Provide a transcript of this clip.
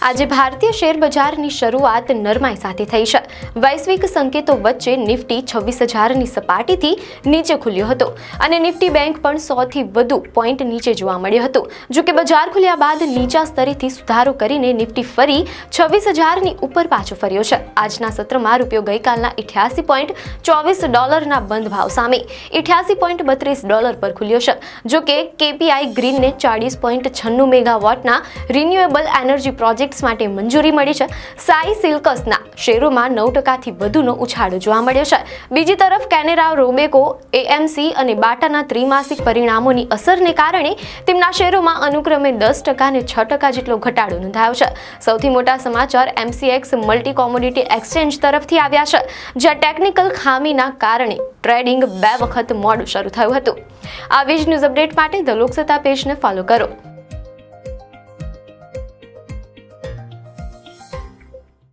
આજે ભારતીય શેર બજારની શરૂઆત નરમાઈ સાથે થઈ છે। વૈશ્વિક સંકેતો વચ્ચે નિફ્ટી 26,000ની સપાટીથી નીચે ખુલ્યો હતો અને નિફ્ટી બેંક પણ 100થી વધુ પોઈન્ટ નીચે જોવા મળ્યો હતો। જો કે બજાર ખુલ્યા બાદ નીચા સ્તરેથી સુધારો કરીને નિફ્ટી ફરી 26,000ની ઉપર પાછો ફર્યો છે। આજના સત્રમાં રૂપિયો ગઈકાલના $88.24ના બંધ ભાવ સામે $88.32 પર ખુલ્યો છે। જો કે કેપીઆઈ ગ્રીનને 40.96 મેગાવોટના રિન્યુએબલ એનર્જી પ્રોજેક્ટ્સ માટે મંજૂરી મળી છે। સાઈ સિલ્કસના શેરોમાં 9%થી વધુનો ઉછાળો જોવા મળ્યો છે। બીજી તરફ કેનેરા રોબેકો, એએમસી અને બાટાના ત્રિમાસિક પરિણામોની અસરને કારણે તેમના શેરોમાં અનુક્રમે 10% અને 6% જેટલો ઘટાડો નોંધાયો છે। સૌથી મોટા સમાચાર એમસીએક્સ મલ્ટી કોમોડિટી એક્સચેન્જ તરફથી આવ્યા છે, જ્યાં ટેકનિકલ ખામીના કારણે ટ્રેડિંગ 2 વખત મોડું શરૂ થયું હતું। આવી જ ન્યૂઝ અપડેટ માટે ધ લોકસત્તા પેજને ફોલો કરો।